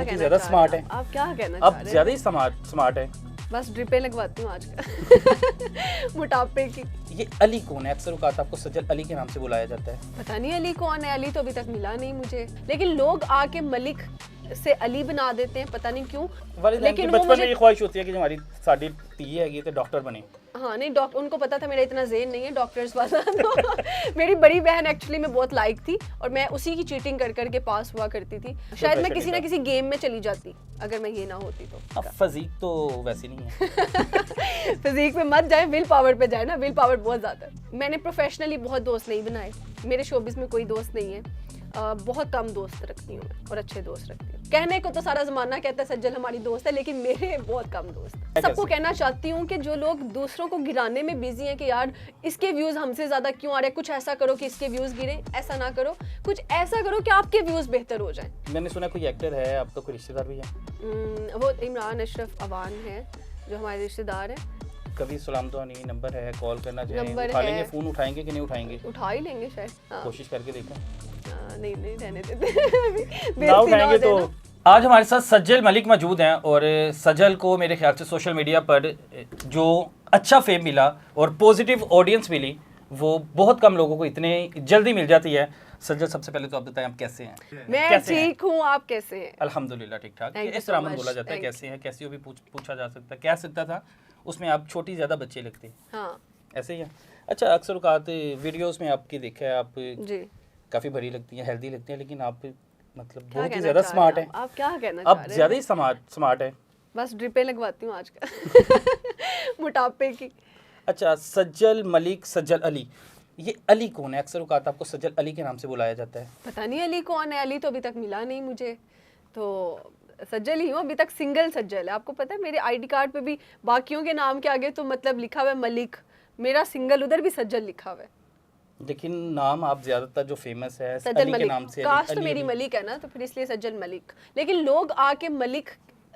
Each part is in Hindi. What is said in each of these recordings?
बहुत ज्यादा स्मार्ट है। आप क्या कहना अब चाह रहे ज्यादा ही स्मार्ट है। बस ड्रिपें लगवाती हूँ आजकल मोटापे की। ये अली कौन है? अक्सर औकात आपको सज्जल अली के नाम से बुलाया जाता है। पता नहीं अली कौन है, अली तो अभी तक मिला नहीं मुझे, लेकिन लोग आके मलिक से अली बना देते हैं, पता नहीं क्यों। लेकिन बचपन में ये ख्वाहिश होती है कि हमारी साडी धी है तो डॉक्टर बने। हाँ नहीं, डॉक्टर उनको पता था मेरा इतना ज़हन नहीं है डॉक्टर्स वाला तो मेरी बड़ी बहन एक्चुअली में बहुत लाइक थी और मैं उसी की चीटिंग कर करके पास हुआ करती थी। शायद मैं किसी ना किसी गेम में चली जाती अगर मैं ये ना होती तो। अब फिजिक तो वैसी नहीं है। फिजिक पे मत जाए, विल पावर पे जाए ना, विल पावर बहुत ज़्यादा है। मैंने प्रोफेशनली बहुत दोस्त नहीं बनाए, मेरे शोबिस में कोई दोस्त नहीं है। बहुत कम दोस्त रखती हूँ मैं और अच्छे दोस्त रखती हूँ। कहने को तो सारा ज़माना कहता है सज्जल हमारी दोस्त है, लेकिन मेरे बहुत कम दोस्त हैं। सबको कहना चाहती हूँ कि जो लोग दूसरों को गिराने में बिजी हैं कि यार इसके व्यूज़ हमसे ज़्यादा क्यों आ रहे हैं, कुछ ऐसा करो कि इसके व्यूज़ गिरे, ऐसा ना करो, कुछ ऐसा करो कि आपके व्यूज़ बेहतर हो जाएं। मैंने सुना कोई एक्टर है आपका, कोई रिश्तेदार भी है? वो इमरान अशरफ अवान है जो हमारे रिश्तेदार हैं। कभी सलाम तो नहीं, नंबर है, कॉल करना चाहिए, नंबर उठा है। लेंगे, फोन उठाएंगे कि नहीं उठाएंगे? उठा ही लेंगे शायद। हाँ। कोशिश करके देखें। नहीं नहीं रहने देते ना उठाएंगे तो। आज हमारे साथ सज्जल मलिक मौजूद हैं और सज्जल को मेरे ख्याल से सोशल मीडिया पर जो अच्छा फेम मिला और पॉजिटिव ऑडियंस मिली वो बहुत कम लोगों को इतने जल्दी मिल जाती है। सज्जल, सबसे पहले तो आप बताएं आप कैसे हैं? मैं ठीक हूँ, आप कैसे हैं? अल्हम्दुलिल्लाह ठीक ठाक। Thank you इस so तरह में much. बोला जाता है Thank कैसे हैं, कैसी हो भी पूछा जा सकता है। कह सकता था उसमें आप छोटी ज़्यादा बच्चे लगते हैं। हाँ ऐसे ही है। अच्छा, अक्सर औकात वीडियोस में आपकी देखा है, आप जी। काफ़ी भरी लगती हैं, हेल्दी लगती हैं, लेकिन आप मतलब क्या बहुत ही कहना ज़्यादा चाह स्मार्ट रहे हैं। हैं? आप क्या कहना चाह अब रहे हैं? ज़्यादा ही स्मार्ट है। बस ड्रिपें लगवाती हूँ आजकल मोटापे की। अच्छा, सज्जल मलिक सज्जल अली, ये अली कौन है? अक्सर औकात आपको सज्जल अली के नाम से बुलाया जाता है। पता नहीं अली कौन है, अली तो अभी तक मिला नहीं मुझे, तो सज्जल ही हूँ अभी तक, सिंगल सज्जल है। आपको पता है मेरे आईडी कार्ड पे भी बाकियों के नाम के आगे तो मतलब लिखा हुआ है मलिक, मेरा सिंगल उधर भी सज्जल लिखा हुआ है। लेकिन नाम आप ज़्यादातर जो फेमस है सज्जल अली के मलिक, नाम से। कास्ट तो अली मेरी अली। मलिक है ना, तो फिर इसलिए सज्जल मलिक। लेकिन लोग आके मलिक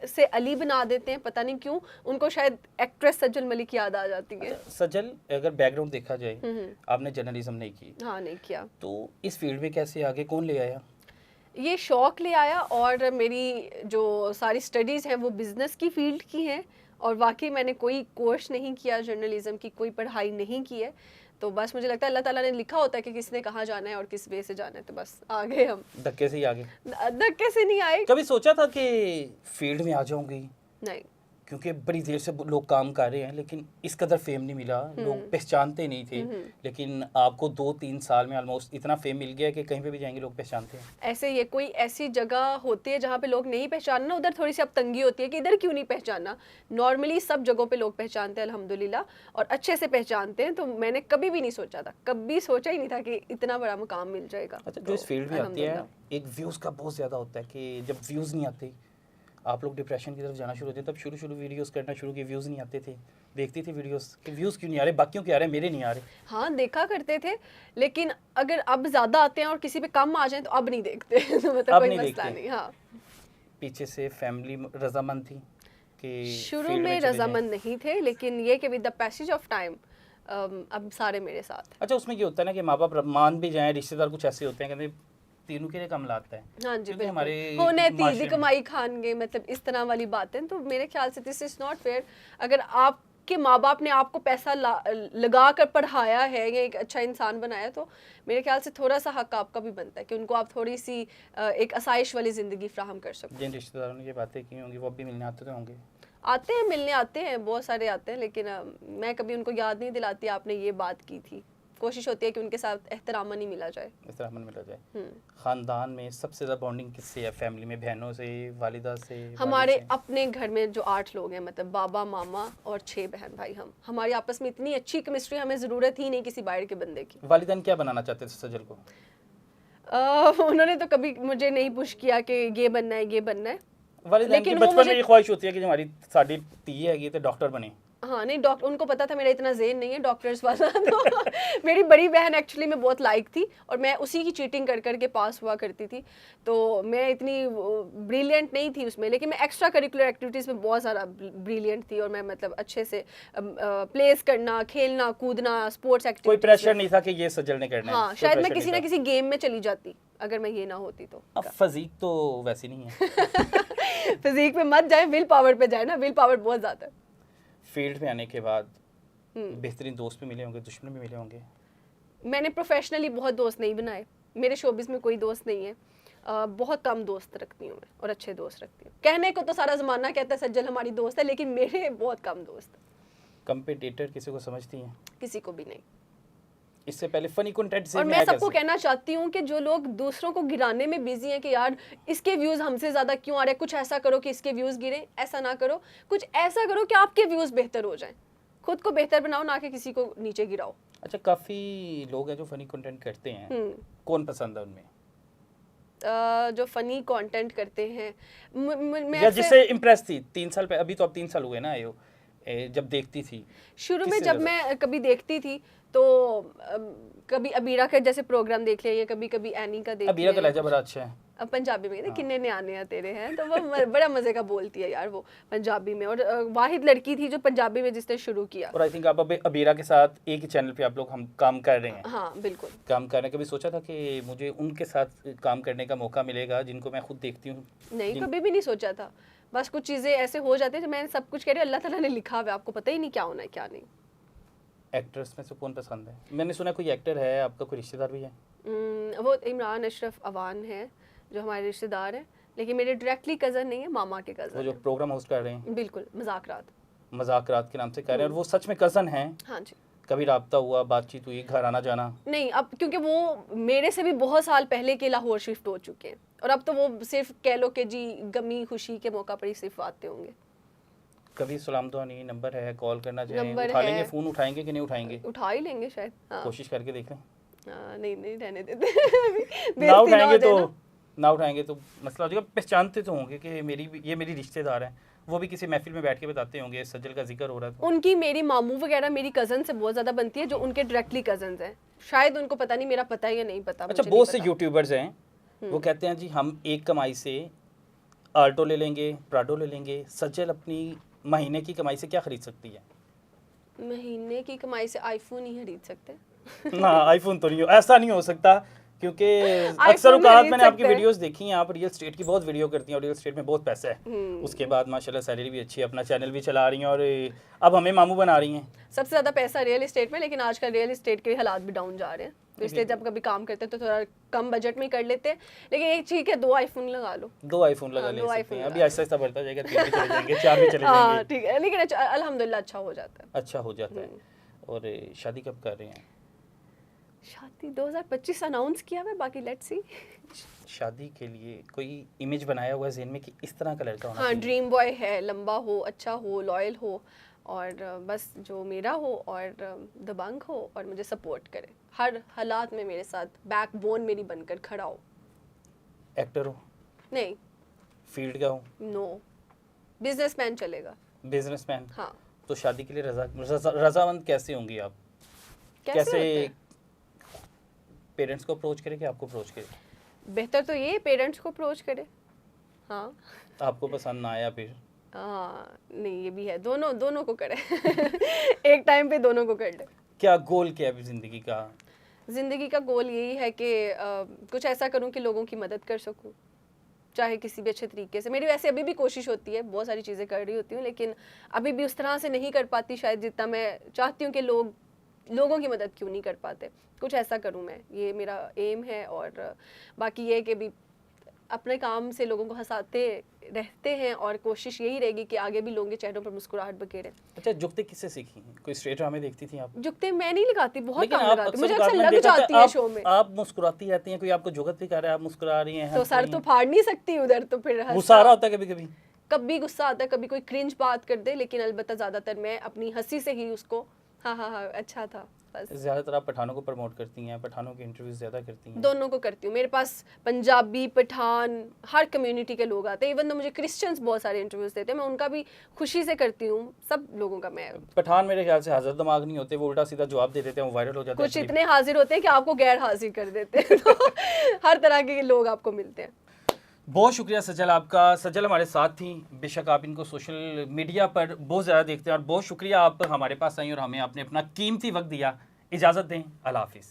से अली बना देते हैं, पता नहीं क्यों। उनको शायद एक्ट्रेस सज्जल मलिक याद आ जाती है। सज्जल, अगर बैकग्राउंड देखा जाए, आपने जर्नलिज्म नहीं की। हाँ नहीं किया। तो इस फील्ड में कैसे आगे, कौन ले आया? ये शौक ले आया, और मेरी जो सारी स्टडीज़ हैं वो बिज़नेस की फील्ड की हैं, और वाकई मैंने कोई कोर्स नहीं किया जर्नलिज्म की, कोई पढ़ाई नहीं की है। तो बस मुझे लगता है अल्लाह ताला ने लिखा होता है कि किसने कहाँ जाना है और किस वे से जाना है, तो बस आ गए हम। धक्के से ही आगे? धक्के से नहीं आए। कभी सोचा था कि फील्ड में आ जाऊंगी? नहीं। क्योंकि बड़ी देर से लोग काम कर रहे हैं लेकिन इस कदर फेम नहीं मिला, लोग पहचानते नहीं थे। लेकिन आपको 2-3 साल में ऑलमोस्ट इतना फेम मिल गया कि कहीं पे भी जाएंगे लोग पहचानते हैं। ऐसे ये कोई ऐसी जगह होती है जहाँ पे लोग नहीं पहचानना, उधर थोड़ी सी अब तंगी होती है कि इधर क्यों नहीं पहचाना। नॉर्मली सब जगहों पे लोग पहचानते हैं अल्हम्दुलिल्लाह, और अच्छे से पहचानते हैं। तो मैंने कभी भी नहीं सोचा था, कभी सोचा ही नहीं था कि इतना बड़ा मुकाम मिल जाएगा। अच्छा, जो इस फील्ड में आती है, एक व्यूज़ का बहुत ज़्यादा होता है कि जब व्यूज़ नहीं आते आप लोग डिप्रेशन की तरफ जाना शुरू होते हैं। तब शुरू वीडियोस करना शुरू किए, व्यूज़ नहीं आते थे, देखती थी वीडियोस कि व्यूज़ क्यों नहीं आ रहे, बाकियों के आ रहे, मेरे नहीं आ रहे। हाँ देखा करते थे, लेकिन अगर अब ज़्यादा आते हैं और किसी पे कम आ जाए तो अब नहीं देखते तो मतलब कोई मसला नहीं। हाँ, पीछे से फैमिली रजामंद थी कि शुरू में रजामंद नहीं थे, लेकिन ये कि with the passage of time अब सारे मेरे साथ। अच्छा, उसमें ये होता है ना कि माँ बाप मान भी जाएं, रिश्तेदार कुछ ऐसे होते हैं कहते तीनों के लिए कम लाता है। हाँ जी, हमारे होने तीदी कमाई खानगे, मतलब इस तरह वाली बातें। तो मेरे ख्याल से दिस इज नॉट फेयर। अगर आपके माँ बाप ने आपको पैसा लगा कर पढ़ाया है या एक अच्छा इंसान बनाया, तो मेरे ख्याल से थोड़ा सा हक आपका भी बनता है कि उनको आप थोड़ी सी एक आसाइश वाली ज़िंदगी फ्राहम कर सको। जिन रिश्तेदारों ने ये बातें की होंगी वो भी मिलने आते तो होंगे? आते हैं, मिलने आते हैं, बहुत सारे आते हैं, लेकिन मैं कभी उनको याद नहीं दिलाती आपने ये बात की थी। कोशिश होती है कि उनके साथ एहतराम नहीं मिला जाए, एहतराम मिला जाए। खानदान में सबसे ज़्यादा बॉन्डिंग किससे है? फैमिली में बहनों से, वालिदा से? हमारे अपने घर में जो 8 लोग हैं, मतलब बाबा, मामा और 6 बहन भाई, हमारी आपस में इतनी अच्छी केमिस्ट्री, हमें ज़रूरत ही नहीं किसी बाहर के बंदे की। वालिदैन क्या बनाना चाहते थे सज्जल को? उन्होंने तो कभी मुझे नहीं पुश किया कि ये बनना है, ये बनना है। वालिदैन की बचपन में ये ख्वाहिश होती है कि हमारी साडी धी है तो डॉक्टर बने। हाँ नहीं, डॉक्टर उनको पता था मेरा इतना ज़हन नहीं है डॉक्टर्स वाला तो मेरी बड़ी बहन एक्चुअली में बहुत लाइक थी और मैं उसी की चीटिंग कर करके पास हुआ करती थी। तो मैं इतनी ब्रिलियंट नहीं थी उसमें, लेकिन मैं एक्स्ट्रा करिकुलर एक्टिविटीज़ में बहुत ज़्यादा ब्रिलियंट थी और मैं मतलब अच्छे से प्लेस करना, खेलना, कूदना, स्पोर्ट्स एक्टिविटीज। कोई प्रेशर नहीं था कि ये सज्जल ने करना है? हाँ, शायद मैं किसी ना किसी गेम में चली जाती अगर मैं ये ना होती तो। अब फिजिक तो वैसी नहीं है। फिजिक पे मत जाए, विल पावर पे जाए ना, विल पावर बहुत ज्यादा है। फील्ड में आने के बाद बेहतरीन दोस्त भी मिले होंगे, दुश्मन भी मिले होंगे। मैंने प्रोफेशनली बहुत दोस्त नहीं बनाए, मेरे शोबिस में कोई दोस्त नहीं है। बहुत कम दोस्त रखती हूँ मैं, और अच्छे दोस्त रखती हूँ। कहने को तो सारा ज़माना कहता है सज्जल हमारी दोस्त है, लेकिन मेरे बहुत कम दोस्त हैं। कंपिटिटर किसी को समझती हैं? किसी को भी नहीं। इससे पहले फनी कंटेंट से और में मैं आया सबको कैसे? कहना चाहती हूँ कि जो लोग दूसरों को गिराने में बिजी हैं कि यार इसके व्यूज़ हमसे ज़्यादा क्यों आ रहे हैं, कुछ ऐसा करो कि इसके व्यूज़ गिरे, ऐसा ना करो। कुछ ऐसा करो कि आपके व्यूज़ बेहतर हो जाएं। खुद को बेहतर बनाओ, ना कि किसी को नीचे गिराओ। अच्छा, काफ़ी लोग हैं जो फनी कंटेंट करते हैं, कौन पसंद है उनमें? जो फनी कंटेंट करते हैं, मैं या ऐसे- जिससे इम्प्रेस थी 3 साल पहले, अभी तो अब 3 साल हुए ना आए हो, जब देखती थी शुरू में किससे जब ज़्यादा? मैं कभी देखती थी तो कभी अबीरा का जैसे प्रोग्राम देख लिया, या कभी कभी एनी का देख अबीरा का लिया। लहजा बड़ा अच्छा है। अब पंजाबी में कहते किन्ने ने आने हैं तेरे हैं, तो वो बड़ा मजे का बोलती है यार वो पंजाबी में। और वाहिद लड़की थी जो पंजाबी में जिसने शुरू किया। और आई थिंक आप अबीरा के साथ एक ही चैनल पे आप लोग हम काम कर रहे हैं। हाँ बिल्कुल। काम करने कभी सोचा था कि मुझे उनके साथ काम करने का मौका मिलेगा जिनको मैं खुद देखती हूँ? नहीं, कभी भी नहीं सोचा था। बस कुछ चीज़ें ऐसे हो जाती है जो मैं सब कुछ कह रही हूँ, अल्लाह ताला ने लिखा हुआ है, आपको पता ही नहीं क्या होना है क्या नहीं। एक्टर्स में से कौन पसंद है? मैंने सुना कोई एक्टर है आपका, कोई रिश्तेदार भी है? वो इमरान अशरफ अवान है जो हमारे रिश्तेदार हैं, लेकिन मेरे डायरेक्टली कज़न नहीं है, मामा के वो कज़न जो प्रोग्राम होस्ट कर रहे हैं, हैं। बिल्कुल, मजाक रात। मजाक रात के नाम से कर रहे हैं, और वो सच में कज़न हैं? हाँ जी। कभी राब्ता हुआ, बातचीत हुई, घर आना जाना? नहीं, अब क्योंकि वो मेरे से भी बहुत साल पहले के लाहौर शिफ्ट हो चुके हैं, और अब तो वो सिर्फ कह लो कि जी गमी खुशी के मौका पर ही सिर्फ आते होंगे। कभी सलाम दुआ नहीं? नंबर है, कॉल करना चाहें, नंबर उठा है। लेंगे? फ़ोन उठाएंगे कि नहीं उठाएंगे? उठा ही लेंगे शायद। हाँ। कोशिश करके देख लें। नहीं नहीं, रहने देते। ना बेइज्जती उठाएंगे हो जाए तो ना। ना उठाएंगे तो मसला हो जाएगा। पहचानते तो होंगे कि ये मेरी रिश्तेदार हैं, वो भी किसी महफिल में बैठ के बताते होंगे सज्जल का जिक्र हो रहा था। उनकी मेरी मामू वगैरह मेरी कज़न से बहुत ज़्यादा बनती है, जो उनके डायरेक्टली कज़न्स हैं। शायद उनको पता नहीं मेरा पता है या नहीं पता। अच्छा, मुझे बहुत नहीं से पता। यूट्यूबर्स हैं वो कहते हैं जी हम एक कमाई से आल्टो ले लेंगे, प्राडो ले लेंगे। सज्जल अपनी महीने की कमाई से क्या खरीद सकती है? महीने की कमाई से आईफोन ही खरीद सकते। ना, आईफोन तो नहीं हो, ऐसा नहीं हो सकता, क्योंकि अक्सर आईफोन औकात खरीद मैंने आपकी सकते हैं। वीडियोस देखी हैं, आप रियल स्टेट की बहुत वीडियो करती हैं और रियल स्टेट में बहुत पैसा है। उसके बाद माशाल्लाह सैलरी भी अच्छी है, अपना चैनल भी चला रही हैं, और अब हमें मामू बना रही हैं। सबसे ज़्यादा पैसा रियल एस्टेट में, लेकिन आजकल रियल एस्टेट के हालात भी डाउन जा रहे हैं, तो इसलिए जब कभी काम करते हैं तो थोड़ा कम बजट में ही कर लेते हैं। लेकिन एक ठीक है, 2 आईफोन लगा लो। 2 आईफोन लगा हाँ, ले 2 सकते आईफोन हैं, अभी लगा आहिस्ता आहिस्ता बढ़ता जाएगा, 3 भी चले जाएंगे, 4 भी चले हाँ जाएंगे। ठीक है, लेकिन अल्हम्दुलिल्लाह अच्छा हो जाता है। अच्छा हो जाता है। और शादी कब कर रहे हैं? शादी 2025 अनाउंस किया हुआ है, बाकी लेट्स सी। शादी के लिए कोई इमेज बनाया हुआ है ज़हन में कि इस तरह का लड़का होना हाँ, चाहिए? ड्रीम बॉय है, लंबा हो, अच्छा हो, लॉयल हो, और बस जो मेरा हो, और दबंग हो, और मुझे सपोर्ट करे हर हालात में, मेरे साथ बैकबोन मेरी बनकर खड़ा हो। एक्टर हो? नहीं, फील्ड का हो? नो, बिजनेसमैन चलेगा। बिजनेसमैन? हाँ। तो शादी के लिए रजामंद कैसे होंगी आप? कैसे होता कैसे है? पेरेंट्स को अप्रोच करें कि आपको अप्रोच करें? बेहतर तो ये पेरेंट्स को अप्रोच करे। हाँ आपको पसंद ना आया फिर? हाँ, नहीं ये भी है, दोनों को करे। एक टाइम पे दोनों को कर ले। क्या गोल क्या है ज़िंदगी का? ज़िंदगी का गोल यही है कि कुछ ऐसा करूं कि लोगों की मदद कर सकूं, चाहे किसी भी अच्छे तरीके से। मेरी वैसे अभी भी कोशिश होती है, बहुत सारी चीज़ें कर रही होती हूँ, लेकिन अभी भी उस तरह से नहीं कर पाती शायद जितना मैं चाहती हूँ कि लोगों की मदद क्यों नहीं कर पाते। कुछ ऐसा करूँ मैं, ये मेरा एम है। और बाकी ये कि भी अपने काम से लोगों को हंसाते रहते हैं, और कोशिश यही रहेगी कि आगे भी लोगों के चेहरों पर मुस्कुराहट बखेरे। अच्छा, जुगते किससे सीखी? कोई स्ट्रेट ड्रामे देखती थी आप? जुगते मैं नहीं लगाती, बहुत लेकिन कम आप लगाती, मुझे अक्सर अक्सर मैंने लग देखा था, जाती है शो में। आप मुस्कुराती रहती हैं, कोई आपको जुगत भी कर रहा है, आप मुस्कुरा रही हैं, तो हंस सर रही तो हैं। फाड़ नहीं सकती उधर, तो फिर गुस्सा आ रहा होता है कभी कभी? कभी गुस्सा आता है, कभी कोई क्रिंज बात कर दे, लेकिन अलबत्ता ज़्यादातर मैं अपनी हंसी से ही उसको हाँ अच्छा था बस। ज़्यादातर आप पठानों को प्रमोट करती हैं, पठानों के इंटरव्यूज ज़्यादा करती हैं? दोनों को करती हूँ। मेरे पास पंजाबी, पठान, हर कम्युनिटी के लोग आते हैं। इवन तो मुझे क्रिश्चियंस बहुत सारे इंटरव्यूज देते हैं, मैं उनका भी खुशी से करती हूँ। सब लोगों का मैं पठान मेरे ख्याल से हाजिर दिमाग नहीं होते, वो उल्टा सीधा जवाब दे देते हैं, वो वायरल हो जाता है। कुछ इतने हाजिर होते हैं कि आपको गैर हाजिर कर देते हैं। तो हर तरह के लोग आपको मिलते हैं। बहुत शुक्रिया सज्जल आपका। सज्जल हमारे साथ थी, बेशक आप इनको सोशल मीडिया पर बहुत ज़्यादा देखते हैं, और बहुत शुक्रिया आप हमारे पास आई और हमें आपने अपना कीमती वक्त दिया। इजाज़त दें, अल्लाह हाफिज़।